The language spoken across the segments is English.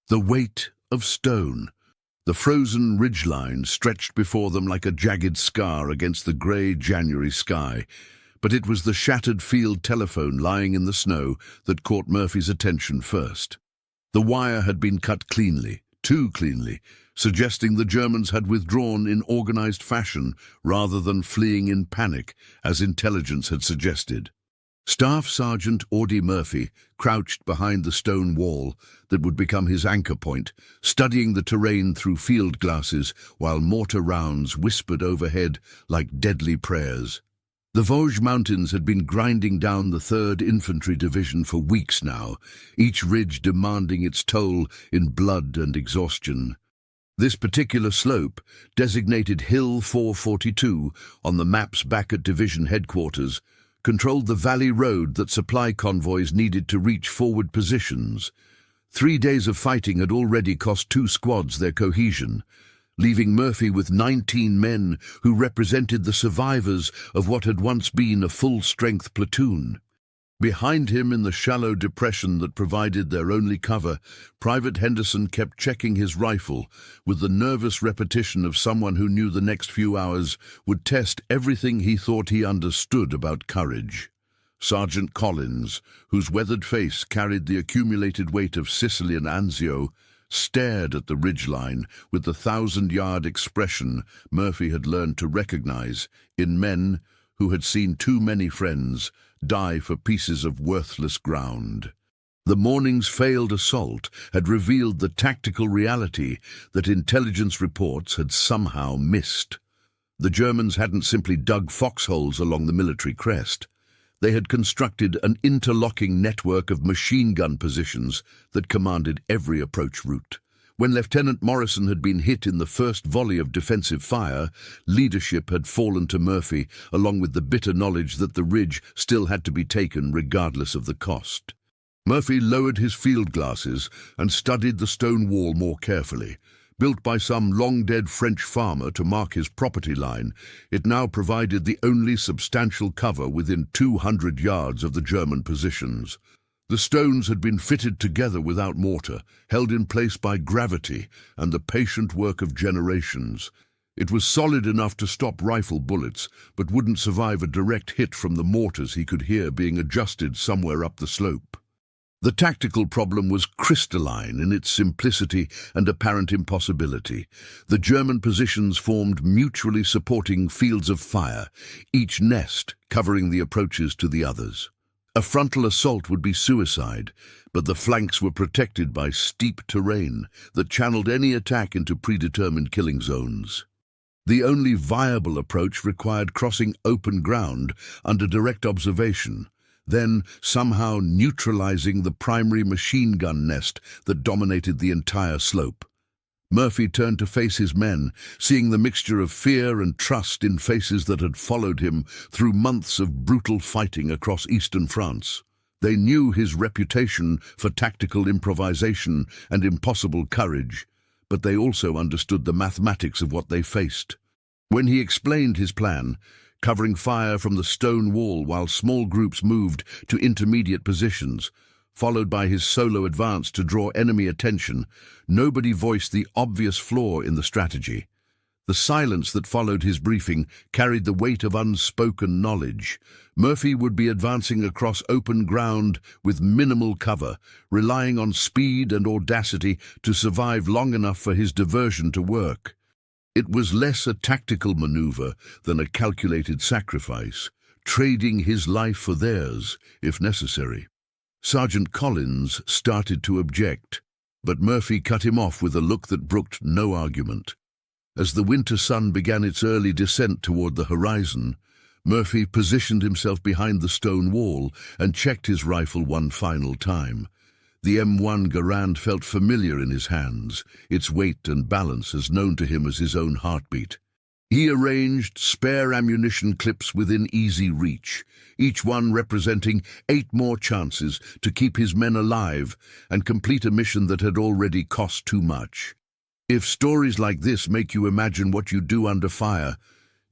The weight of stone. The frozen ridgeline stretched before them like a jagged scar against the grey January sky, but it was the shattered field telephone lying in the snow that caught Murphy's attention first. The wire had been cut cleanly, too cleanly, suggesting the Germans had withdrawn in organized fashion rather than fleeing in panic, as intelligence had suggested. Staff Sergeant Audie Murphy crouched behind the stone wall that would become his anchor point, studying the terrain through field glasses while mortar rounds whispered overhead like deadly prayers. The Vosges Mountains had been grinding down the 3rd Infantry Division for weeks now, each ridge demanding its toll in blood and exhaustion. This particular slope, designated Hill 442 on the maps back at division headquarters, controlled the valley road that supply convoys needed to reach forward positions. 3 days of fighting had already cost 2 squads their cohesion, leaving Murphy with 19 men who represented the survivors of what had once been a full-strength platoon. Behind him, in the shallow depression that provided their only cover, Private Henderson kept checking his rifle with the nervous repetition of someone who knew the next few hours would test everything he thought he understood about courage. Sergeant Collins, whose weathered face carried the accumulated weight of Sicily and Anzio, stared at the ridgeline with the 1,000-yard expression Murphy had learned to recognize in men who had seen too many friends die for pieces of worthless ground. The morning's failed assault had revealed the tactical reality that intelligence reports had somehow missed. The Germans hadn't simply dug foxholes along the military crest. They had constructed an interlocking network of machine gun positions that commanded every approach route. When Lieutenant Morrison had been hit in the first volley of defensive fire, leadership had fallen to Murphy, along with the bitter knowledge that the ridge still had to be taken regardless of the cost. Murphy lowered his field glasses and studied the stone wall more carefully. Built by some long-dead French farmer to mark his property line, it now provided the only substantial cover within 200 yards of the German positions. The stones had been fitted together without mortar, held in place by gravity and the patient work of generations. It was solid enough to stop rifle bullets, but wouldn't survive a direct hit from the mortars he could hear being adjusted somewhere up the slope. The tactical problem was crystalline in its simplicity and apparent impossibility. The German positions formed mutually supporting fields of fire, each nest covering the approaches to the others. A frontal assault would be suicide, but the flanks were protected by steep terrain that channeled any attack into predetermined killing zones. The only viable approach required crossing open ground under direct observation, then somehow neutralizing the primary machine gun nest that dominated the entire slope. Murphy turned to face his men, seeing the mixture of fear and trust in faces that had followed him through months of brutal fighting across eastern France. They knew his reputation for tactical improvisation and impossible courage, but they also understood the mathematics of what they faced. When he explained his plan, covering fire from the stone wall while small groups moved to intermediate positions, followed by his solo advance to draw enemy attention, nobody voiced the obvious flaw in the strategy. The silence that followed his briefing carried the weight of unspoken knowledge. Murphy would be advancing across open ground with minimal cover, relying on speed and audacity to survive long enough for his diversion to work. It was less a tactical maneuver than a calculated sacrifice, trading his life for theirs, if necessary. Sergeant Collins started to object, but Murphy cut him off with a look that brooked no argument. As the winter sun began its early descent toward the horizon, Murphy positioned himself behind the stone wall and checked his rifle one final time. The M1 Garand felt familiar in his hands, its weight and balance as known to him as his own heartbeat. He arranged spare ammunition clips within easy reach, each one representing 8 more chances to keep his men alive and complete a mission that had already cost too much. If stories like this make you imagine what you do under fire,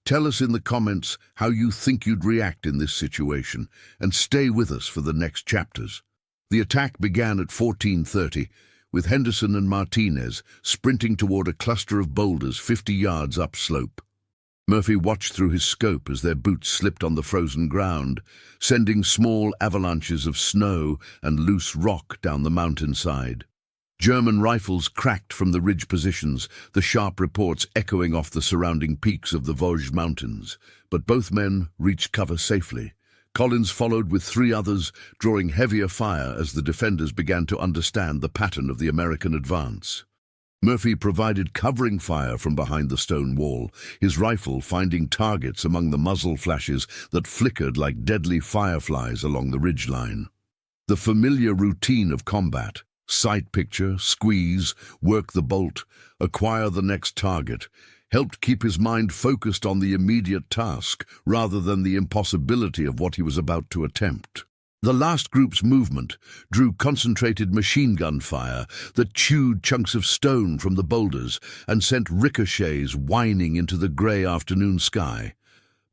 tell us in the comments how you think you'd react in this situation, and stay with us for the next chapters. The attack began at 14:30, with Henderson and Martinez sprinting toward a cluster of boulders 50 yards upslope. Murphy watched through his scope as their boots slipped on the frozen ground, sending small avalanches of snow and loose rock down the mountainside. German rifles cracked from the ridge positions, the sharp reports echoing off the surrounding peaks of the Vosges Mountains, but both men reached cover safely. Collins followed with 3 others, drawing heavier fire as the defenders began to understand the pattern of the American advance. Murphy provided covering fire from behind the stone wall, his rifle finding targets among the muzzle flashes that flickered like deadly fireflies along the ridgeline. The familiar routine of combat, sight picture, squeeze, work the bolt, acquire the next target, helped keep his mind focused on the immediate task rather than the impossibility of what he was about to attempt. The last group's movement drew concentrated machine gun fire that chewed chunks of stone from the boulders and sent ricochets whining into the grey afternoon sky.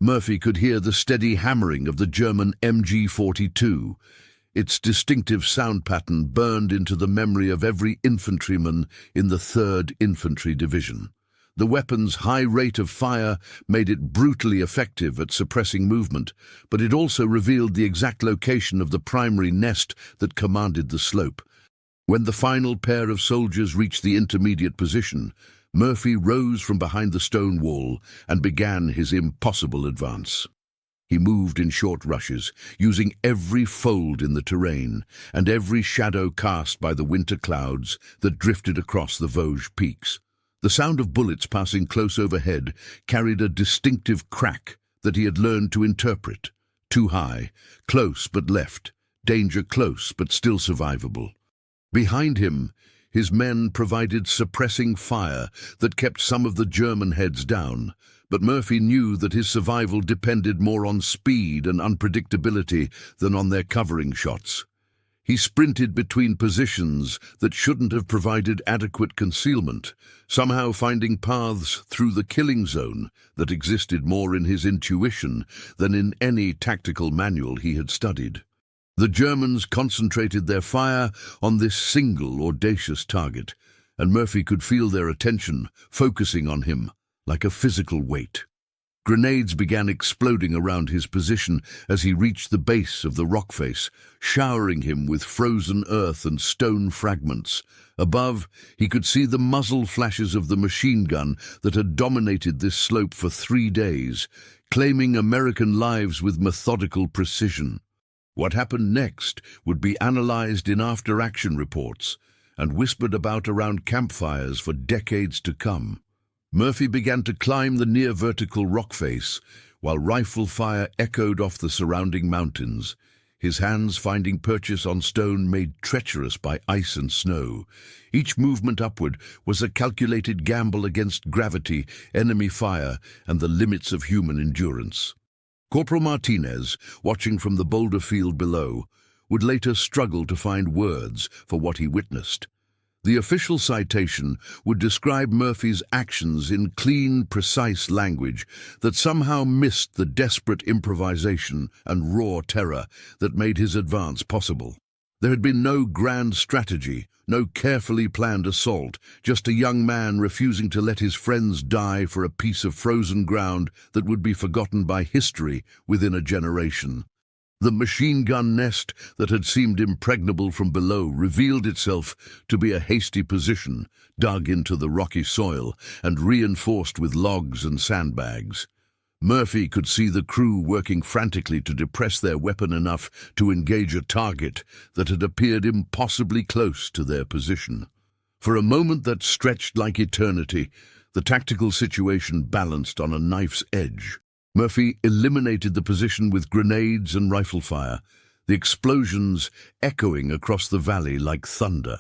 Murphy could hear the steady hammering of the German MG-42. Its distinctive sound pattern burned into the memory of every infantryman in the 3rd Infantry Division. The weapon's high rate of fire made it brutally effective at suppressing movement, but it also revealed the exact location of the primary nest that commanded the slope. When the final pair of soldiers reached the intermediate position, Murphy rose from behind the stone wall and began his impossible advance. He moved in short rushes, using every fold in the terrain and every shadow cast by the winter clouds that drifted across the Vosges peaks. The sound of bullets passing close overhead carried a distinctive crack that he had learned to interpret. Too high, close but left, danger close but still survivable. Behind him, his men provided suppressing fire that kept some of the German heads down, but Murphy knew that his survival depended more on speed and unpredictability than on their covering shots. He sprinted between positions that shouldn't have provided adequate concealment, somehow finding paths through the killing zone that existed more in his intuition than in any tactical manual he had studied. The Germans concentrated their fire on this single audacious target, and Murphy could feel their attention focusing on him like a physical weight. Grenades began exploding around his position as he reached the base of the rock face, showering him with frozen earth and stone fragments. Above, he could see the muzzle flashes of the machine gun that had dominated this slope for 3 days, claiming American lives with methodical precision. What happened next would be analyzed in after-action reports and whispered about around campfires for decades to come. Murphy began to climb the near-vertical rock face, while rifle fire echoed off the surrounding mountains, his hands finding purchase on stone made treacherous by ice and snow. Each movement upward was a calculated gamble against gravity, enemy fire, and the limits of human endurance. Corporal Martinez, watching from the boulder field below, would later struggle to find words for what he witnessed. The official citation would describe Murphy's actions in clean, precise language that somehow missed the desperate improvisation and raw terror that made his advance possible. There had been no grand strategy, no carefully planned assault, just a young man refusing to let his friends die for a piece of frozen ground that would be forgotten by history within a generation. The machine gun nest that had seemed impregnable from below revealed itself to be a hasty position, dug into the rocky soil and reinforced with logs and sandbags. Murphy could see the crew working frantically to depress their weapon enough to engage a target that had appeared impossibly close to their position. For a moment that stretched like eternity, the tactical situation balanced on a knife's edge. Murphy eliminated the position with grenades and rifle fire, the explosions echoing across the valley like thunder.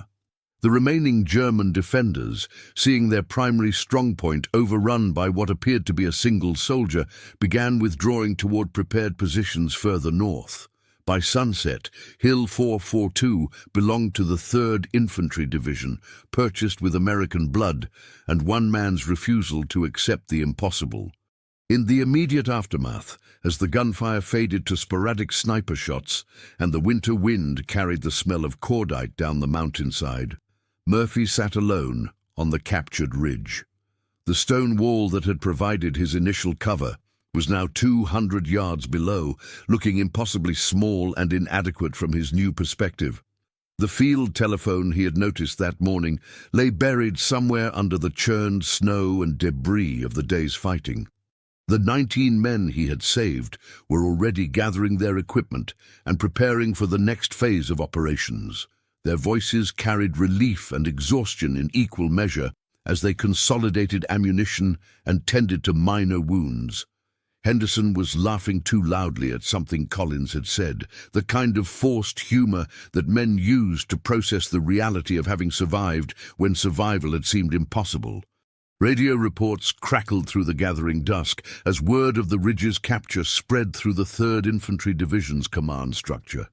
The remaining German defenders, seeing their primary strongpoint overrun by what appeared to be a single soldier, began withdrawing toward prepared positions further north. By sunset, Hill 442 belonged to the 3rd Infantry Division, purchased with American blood, and one man's refusal to accept the impossible. In the immediate aftermath, as the gunfire faded to sporadic sniper shots and the winter wind carried the smell of cordite down the mountainside, Murphy sat alone on the captured ridge. The stone wall that had provided his initial cover was now 200 yards below, looking impossibly small and inadequate from his new perspective. The field telephone he had noticed that morning lay buried somewhere under the churned snow and debris of the day's fighting. The 19 men he had saved were already gathering their equipment and preparing for the next phase of operations. Their voices carried relief and exhaustion in equal measure as they consolidated ammunition and tended to minor wounds. Henderson was laughing too loudly at something Collins had said, the kind of forced humor that men used to process the reality of having survived when survival had seemed impossible. Radio reports crackled through the gathering dusk as word of the ridge's capture spread through the 3rd Infantry Division's command structure.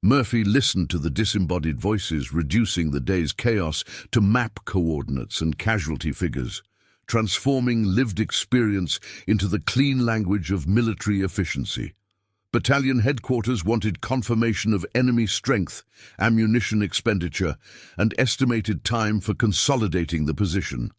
Murphy listened to the disembodied voices reducing the day's chaos to map coordinates and casualty figures, transforming lived experience into the clean language of military efficiency. Battalion headquarters wanted confirmation of enemy strength, ammunition expenditure, and estimated time for consolidating the position.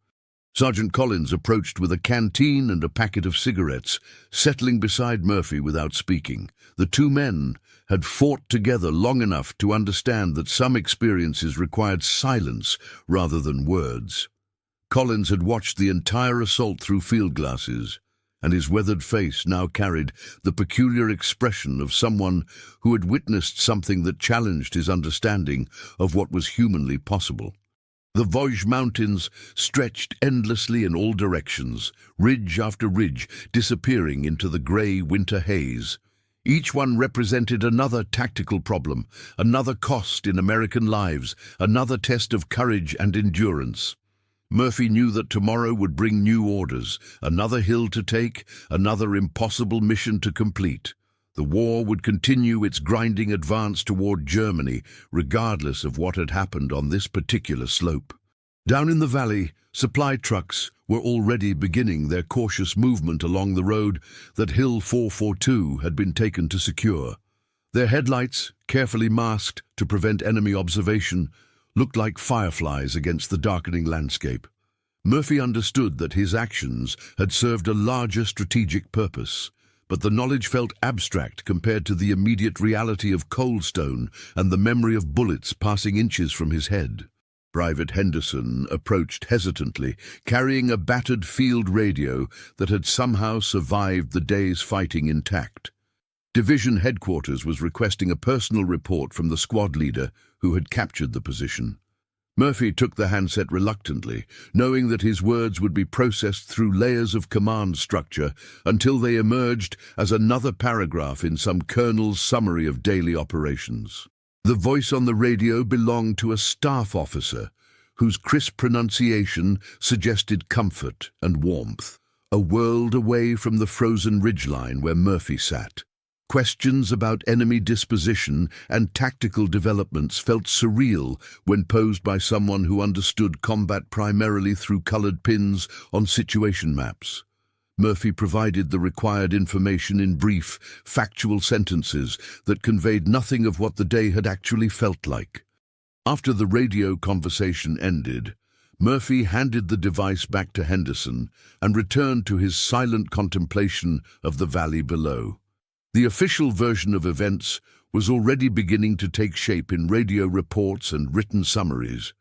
Sergeant Collins approached with a canteen and a packet of cigarettes, settling beside Murphy without speaking. The two men had fought together long enough to understand that some experiences required silence rather than words. Collins had watched the entire assault through field glasses, and his weathered face now carried the peculiar expression of someone who had witnessed something that challenged his understanding of what was humanly possible. The Vosges Mountains stretched endlessly in all directions, ridge after ridge disappearing into the grey winter haze. Each one represented another tactical problem, another cost in American lives, another test of courage and endurance. Murphy knew that tomorrow would bring new orders, another hill to take, another impossible mission to complete. The war would continue its grinding advance toward Germany, regardless of what had happened on this particular slope. Down in the valley, supply trucks were already beginning their cautious movement along the road that Hill 442 had been taken to secure. Their headlights, carefully masked to prevent enemy observation, looked like fireflies against the darkening landscape. Murphy understood that his actions had served a larger strategic purpose, but the knowledge felt abstract compared to the immediate reality of Coldstone and the memory of bullets passing inches from his head. Private Henderson approached hesitantly, carrying a battered field radio that had somehow survived the day's fighting intact. Division headquarters was requesting a personal report from the squad leader who had captured the position. Murphy took the handset reluctantly, knowing that his words would be processed through layers of command structure until they emerged as another paragraph in some colonel's summary of daily operations. The voice on the radio belonged to a staff officer whose crisp pronunciation suggested comfort and warmth, a world away from the frozen ridgeline where Murphy sat. Questions about enemy disposition and tactical developments felt surreal when posed by someone who understood combat primarily through colored pins on situation maps. Murphy provided the required information in brief, factual sentences that conveyed nothing of what the day had actually felt like. After the radio conversation ended, Murphy handed the device back to Henderson and returned to his silent contemplation of the valley below. The official version of events was already beginning to take shape in radio reports and written summaries,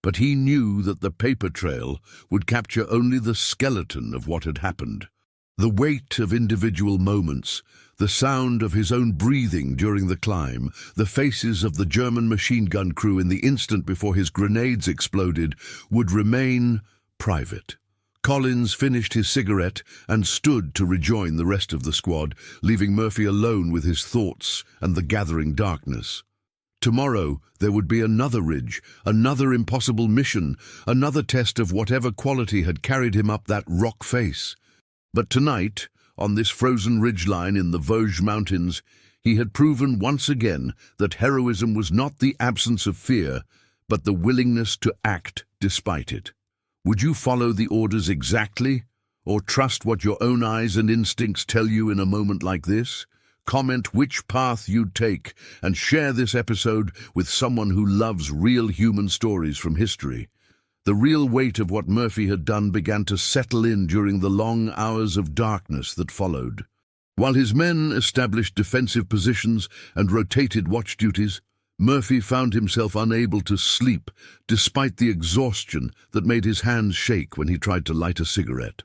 but he knew that the paper trail would capture only the skeleton of what had happened. The weight of individual moments, the sound of his own breathing during the climb, the faces of the German machine gun crew in the instant before his grenades exploded, would remain private. Collins finished his cigarette and stood to rejoin the rest of the squad, leaving Murphy alone with his thoughts and the gathering darkness. Tomorrow there would be another ridge, another impossible mission, another test of whatever quality had carried him up that rock face. But tonight, on this frozen ridgeline in the Vosges Mountains, he had proven once again that heroism was not the absence of fear, but the willingness to act despite it. Would you follow the orders exactly, or trust what your own eyes and instincts tell you in a moment like this? comment which path you'd take, and share this episode with someone who loves real human stories from history. The real weight of what Murphy had done began to settle in during the long hours of darkness that followed. While his men established defensive positions and rotated watch duties, Murphy found himself unable to sleep despite the exhaustion that made his hands shake when he tried to light a cigarette.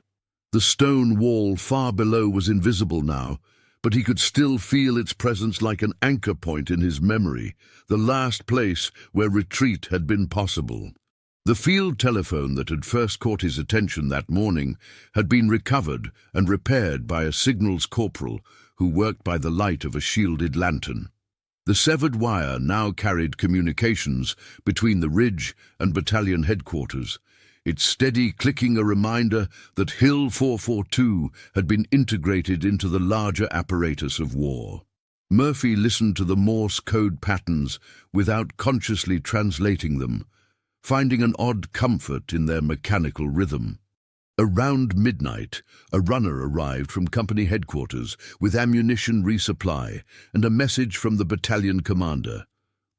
The stone wall far below was invisible now, but he could still feel its presence like an anchor point in his memory, the last place where retreat had been possible. The field telephone that had first caught his attention that morning had been recovered and repaired by a signals corporal who worked by the light of a shielded lantern. The severed wire now carried communications between the ridge and battalion headquarters, its steady clicking a reminder that Hill 442 had been integrated into the larger apparatus of war. Murphy listened to the Morse code patterns without consciously translating them, finding an odd comfort in their mechanical rhythm. Around midnight, a runner arrived from company headquarters with ammunition resupply and a message from the battalion commander.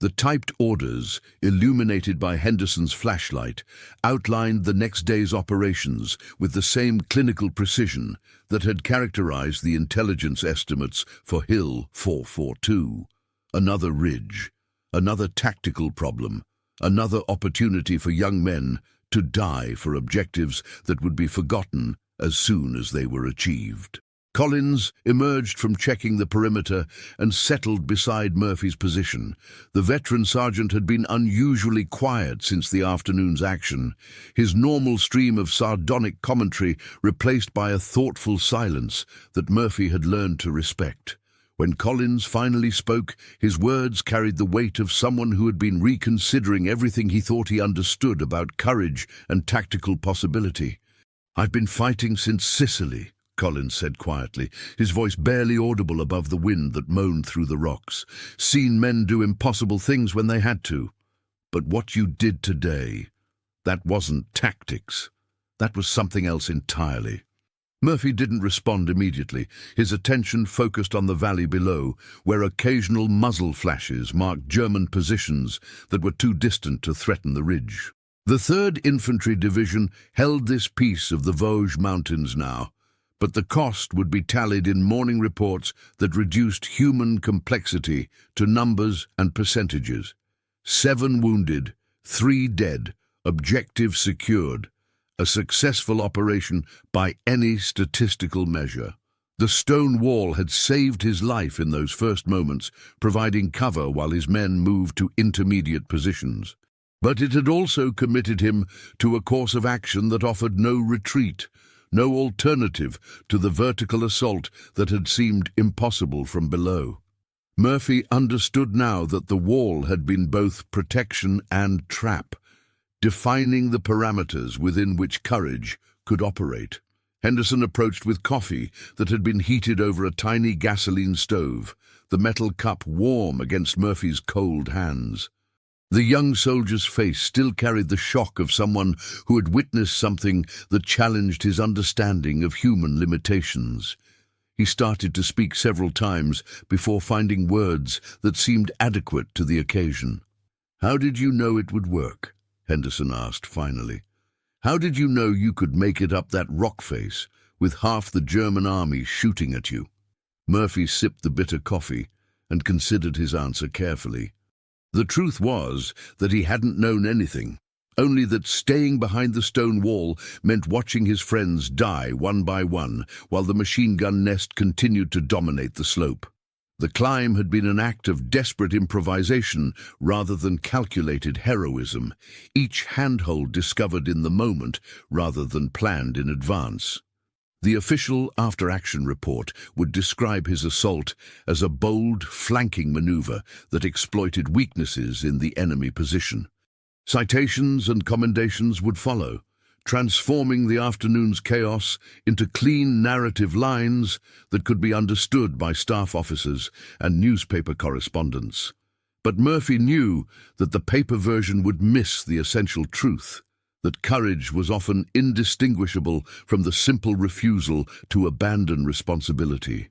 The typed orders, illuminated by Henderson's flashlight, outlined the next day's operations with the same clinical precision that had characterized the intelligence estimates for Hill 442. Another ridge, another tactical problem, another opportunity for young men to die for objectives that would be forgotten as soon as they were achieved. Collins emerged from checking the perimeter and settled beside Murphy's position. The veteran sergeant had been unusually quiet since the afternoon's action, his normal stream of sardonic commentary replaced by a thoughtful silence that Murphy had learned to respect. When Collins finally spoke, his words carried the weight of someone who had been reconsidering everything he thought he understood about courage and tactical possibility. "I've been fighting since Sicily," Collins said quietly, his voice barely audible above the wind that moaned through the rocks. "Seen men do impossible things when they had to. But what you did today, that wasn't tactics. That was something else entirely." Murphy didn't respond immediately, his attention focused on the valley below, where occasional muzzle flashes marked German positions that were too distant to threaten the ridge. The 3rd Infantry Division held this piece of the Vosges Mountains now, but the cost would be tallied in morning reports that reduced human complexity to numbers and percentages. 7 wounded, 3 dead, objective secured. A successful operation by any statistical measure. The stone wall had saved his life in those first moments, providing cover while his men moved to intermediate positions. But it had also committed him to a course of action that offered no retreat, no alternative to the vertical assault that had seemed impossible from below. Murphy understood now that the wall had been both protection and trap, defining the parameters within which courage could operate. Henderson approached with coffee that had been heated over a tiny gasoline stove, the metal cup warm against Murphy's cold hands. The young soldier's face still carried the shock of someone who had witnessed something that challenged his understanding of human limitations. He started to speak several times before finding words that seemed adequate to the occasion. "How did you know it would work?" Henderson asked finally. "How did you know you could make it up that rock face with half the German army shooting at you?" Murphy sipped the bitter coffee and considered his answer carefully. The truth was that he hadn't known anything, only that staying behind the stone wall meant watching his friends die one by one while the machine gun nest continued to dominate the slope. The climb had been an act of desperate improvisation rather than calculated heroism, each handhold discovered in the moment rather than planned in advance. The official after-action report would describe his assault as a bold, flanking maneuver that exploited weaknesses in the enemy position. Citations and commendations would follow, transforming the afternoon's chaos into clean narrative lines that could be understood by staff officers and newspaper correspondents. But Murphy knew that the paper version would miss the essential truth, that courage was often indistinguishable from the simple refusal to abandon responsibility.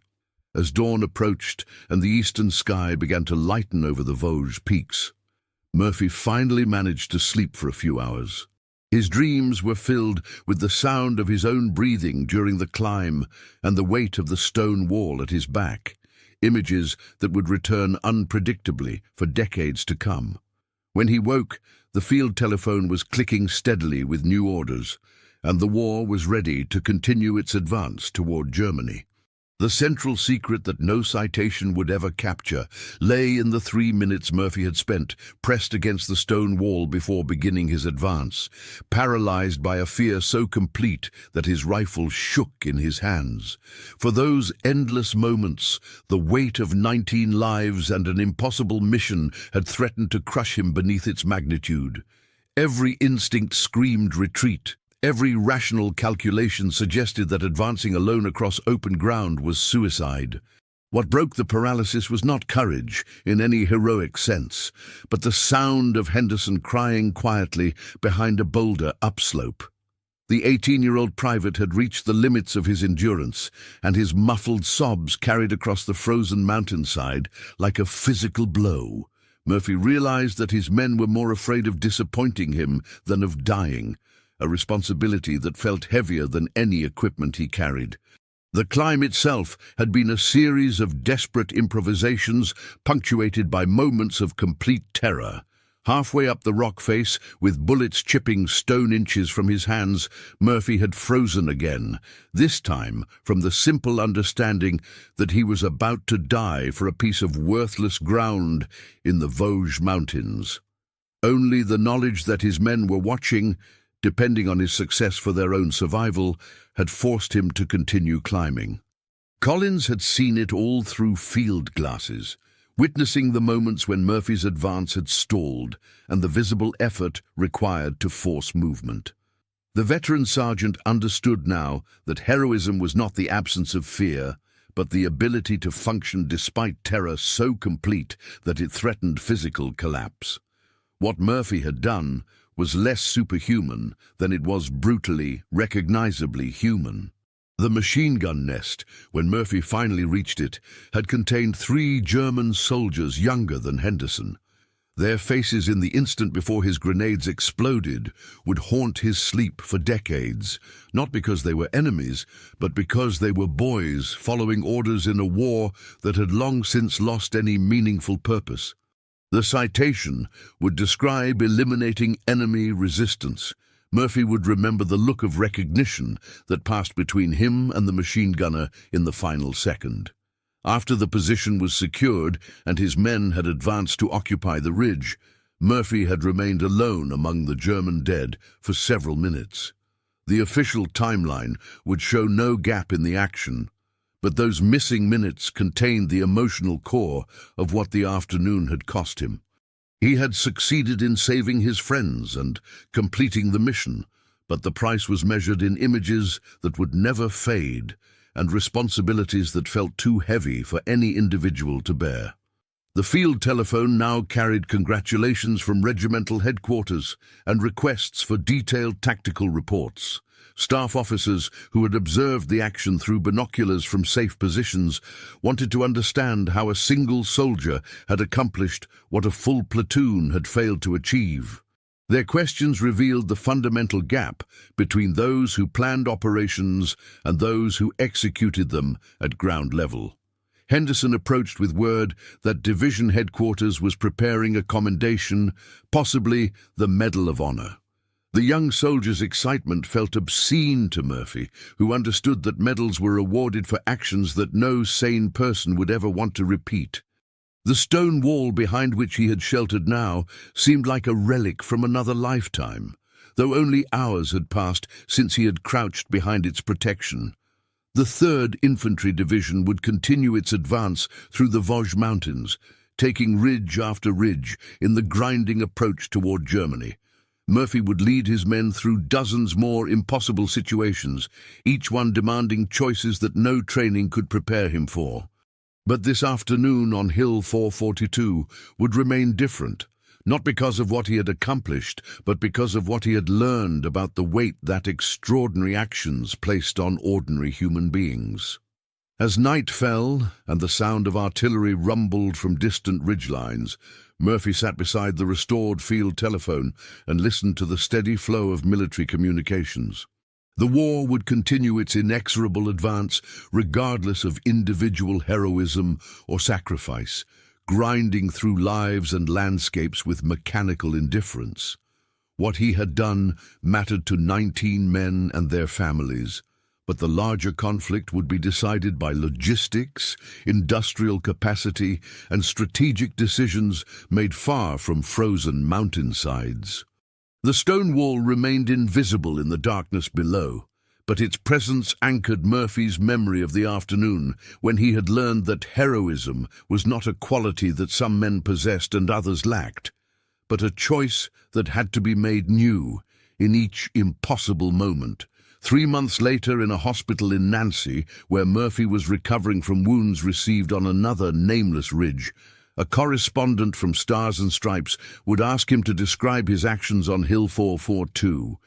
as dawn approached and the eastern sky began to lighten over the Vosges peaks. Murphy finally managed to sleep for a few hours. His dreams were filled with the sound of his own breathing during the climb and the weight of the stone wall at his back, images that would return unpredictably for decades to come. When he woke, the field telephone was clicking steadily with new orders, and the war was ready to continue its advance toward Germany. The central secret that no citation would ever capture lay in the 3 minutes Murphy had spent pressed against the stone wall before beginning his advance, paralyzed by a fear so complete that his rifle shook in his hands. For those endless moments, the weight of 19 lives and an impossible mission had threatened to crush him beneath its magnitude. Every instinct screamed retreat. Every rational calculation suggested that advancing alone across open ground was suicide. What broke the paralysis was not courage in any heroic sense, but the sound of Henderson crying quietly behind a boulder upslope. The 18-year-old private had reached the limits of his endurance, and his muffled sobs carried across the frozen mountainside like a physical blow. Murphy realized that his men were more afraid of disappointing him than of dying, a responsibility that felt heavier than any equipment he carried. The climb itself had been a series of desperate improvisations punctuated by moments of complete terror. Halfway up the rock face, with bullets chipping stone inches from his hands, Murphy had frozen again, this time from the simple understanding that he was about to die for a piece of worthless ground in the Vosges Mountains. Only the knowledge that his men were watching, depending on his success for their own survival, had forced him to continue climbing. Collins had seen it all through field glasses, witnessing the moments when Murphy's advance had stalled and the visible effort required to force movement. The veteran sergeant understood now that heroism was not the absence of fear, but the ability to function despite terror so complete that it threatened physical collapse. What Murphy had done was less superhuman than it was brutally, recognizably human. The machine gun nest, when Murphy finally reached it, had contained 3 German soldiers younger than Henderson. Their faces in the instant before his grenades exploded would haunt his sleep for decades, not because they were enemies, but because they were boys following orders in a war that had long since lost any meaningful purpose. The citation would describe eliminating enemy resistance. Murphy would remember the look of recognition that passed between him and the machine gunner in the final second. After the position was secured and his men had advanced to occupy the ridge, Murphy had remained alone among the German dead for several minutes. The official timeline would show no gap in the action, but those missing minutes contained the emotional core of what the afternoon had cost him. He had succeeded in saving his friends and completing the mission, but the price was measured in images that would never fade and responsibilities that felt too heavy for any individual to bear. The field telephone now carried congratulations from regimental headquarters and requests for detailed tactical reports. Staff officers who had observed the action through binoculars from safe positions wanted to understand how a single soldier had accomplished what a full platoon had failed to achieve. Their questions revealed the fundamental gap between those who planned operations and those who executed them at ground level. Henderson approached with word that division headquarters was preparing a commendation, possibly the Medal of Honor. The young soldier's excitement felt obscene to Murphy, who understood that medals were awarded for actions that no sane person would ever want to repeat. The stone wall behind which he had sheltered now seemed like a relic from another lifetime, though only hours had passed since he had crouched behind its protection. The 3rd Infantry Division would continue its advance through the Vosges Mountains, taking ridge after ridge in the grinding approach toward Germany. Murphy would lead his men through dozens more impossible situations, each one demanding choices that no training could prepare him for. But this afternoon on Hill 442 would remain different, not because of what he had accomplished, but because of what he had learned about the weight that extraordinary actions placed on ordinary human beings. As night fell and the sound of artillery rumbled from distant ridgelines, Murphy sat beside the restored field telephone and listened to the steady flow of military communications. The war would continue its inexorable advance regardless of individual heroism or sacrifice, grinding through lives and landscapes with mechanical indifference. What he had done mattered to 19 men and their families, but the larger conflict would be decided by logistics, industrial capacity, and strategic decisions made far from frozen mountainsides. The stone wall remained invisible in the darkness below, but its presence anchored Murphy's memory of the afternoon when he had learned that heroism was not a quality that some men possessed and others lacked, but a choice that had to be made new in each impossible moment. 3 months later, in a hospital in Nancy, where Murphy was recovering from wounds received on another nameless ridge, a correspondent from Stars and Stripes would ask him to describe his actions on Hill 442.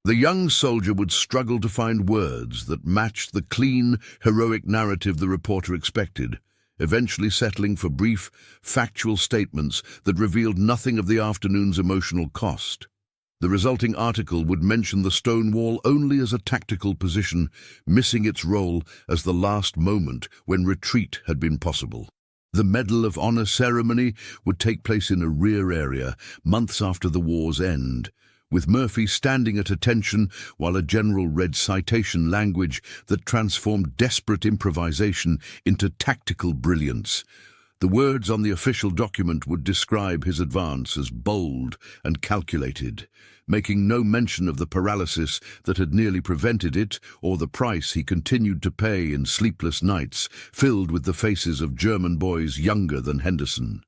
The young soldier would struggle to find words that matched the clean, heroic narrative the reporter expected, eventually settling for brief, factual statements that revealed nothing of the afternoon's emotional cost. The resulting article would mention the stone wall only as a tactical position, missing its role as the last moment when retreat had been possible. The Medal of Honor ceremony would take place in a rear area, months after the war's end, with Murphy standing at attention while a general read citation language that transformed desperate improvisation into tactical brilliance. The words on the official document would describe his advance as bold and calculated, making no mention of the paralysis that had nearly prevented it or the price he continued to pay in sleepless nights filled with the faces of German boys younger than Henderson.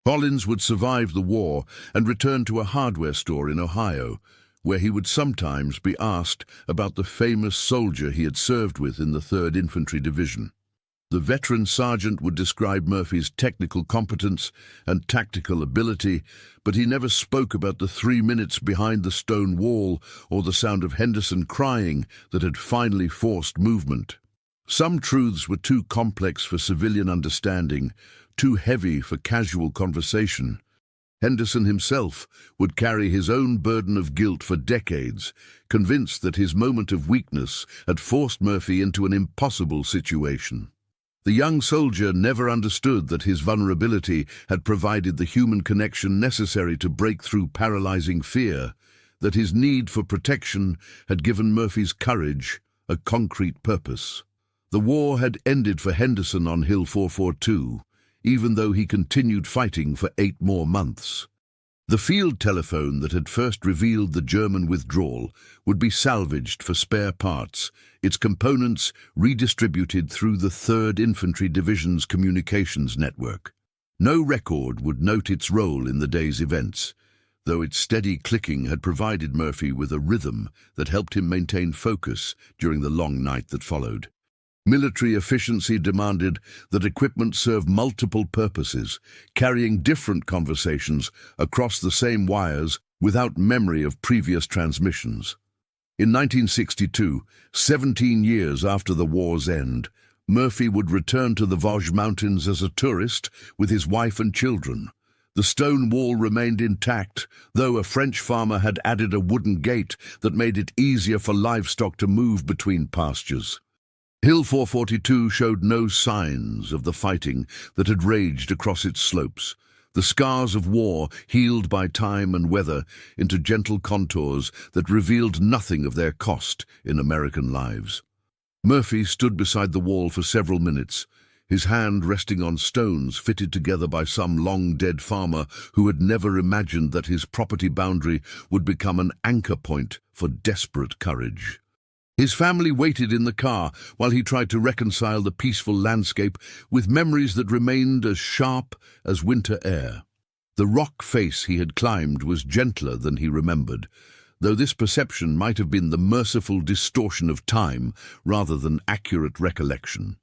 Collins would survive the war and return to a hardware store in Ohio, where he would sometimes be asked about the famous soldier he had served with in the 3rd Infantry Division. The veteran sergeant would describe Murphy's technical competence and tactical ability, but he never spoke about the 3 minutes behind the stone wall or the sound of Henderson crying that had finally forced movement. Some truths were too complex for civilian understanding, too heavy for casual conversation. Henderson himself would carry his own burden of guilt for decades, convinced that his moment of weakness had forced Murphy into an impossible situation. The young soldier never understood that his vulnerability had provided the human connection necessary to break through paralyzing fear, that his need for protection had given Murphy's courage a concrete purpose. The war had ended for Henderson on Hill 442, even though he continued fighting for 8 more months. The field telephone that had first revealed the German withdrawal would be salvaged for spare parts, its components redistributed through the 3rd Infantry Division's communications network. No record would note its role in the day's events, though its steady clicking had provided Murphy with a rhythm that helped him maintain focus during the long night that followed. Military efficiency demanded that equipment serve multiple purposes, carrying different conversations across the same wires without memory of previous transmissions. In 1962, 17 years after the war's end, Murphy would return to the Vosges Mountains as a tourist with his wife and children. The stone wall remained intact, though a French farmer had added a wooden gate that made it easier for livestock to move between pastures. Hill 442 showed no signs of the fighting that had raged across its slopes, the scars of war healed by time and weather into gentle contours that revealed nothing of their cost in American lives. Murphy stood beside the wall for several minutes, his hand resting on stones fitted together by some long-dead farmer who had never imagined that his property boundary would become an anchor point for desperate courage. His family waited in the car while he tried to reconcile the peaceful landscape with memories that remained as sharp as winter air. The rock face he had climbed was gentler than he remembered, though this perception might have been the merciful distortion of time rather than accurate recollection.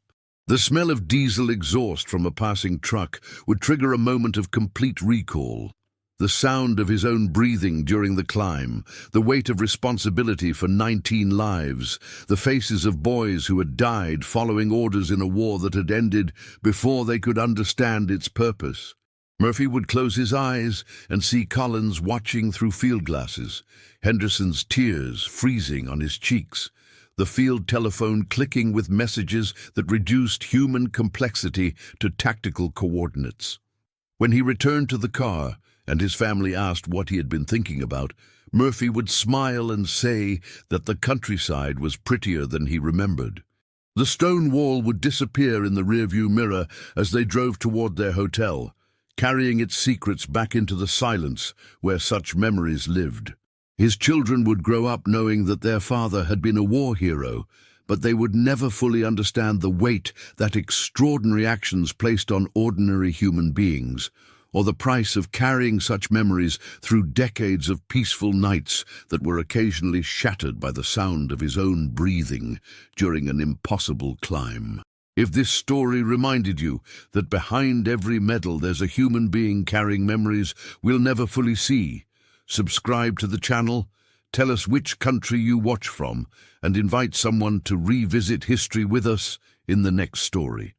The smell of diesel exhaust from a passing truck would trigger a moment of complete recall. The sound of his own breathing during the climb, the weight of responsibility for 19 lives, the faces of boys who had died following orders in a war that had ended before they could understand its purpose. Murphy would close his eyes and see Collins watching through field glasses, Henderson's tears freezing on his cheeks, the field telephone clicking with messages that reduced human complexity to tactical coordinates. When he returned to the car, and his family asked what he had been thinking about, Murphy would smile and say that the countryside was prettier than he remembered. The stone wall would disappear in the rearview mirror as they drove toward their hotel, carrying its secrets back into the silence where such memories lived. His children would grow up knowing that their father had been a war hero, but they would never fully understand the weight that extraordinary actions placed on ordinary human beings, or the price of carrying such memories through decades of peaceful nights that were occasionally shattered by the sound of his own breathing during an impossible climb. If this story reminded you that behind every medal there's a human being carrying memories we'll never fully see, subscribe to the channel, tell us which country you watch from, and invite someone to revisit history with us in the next story.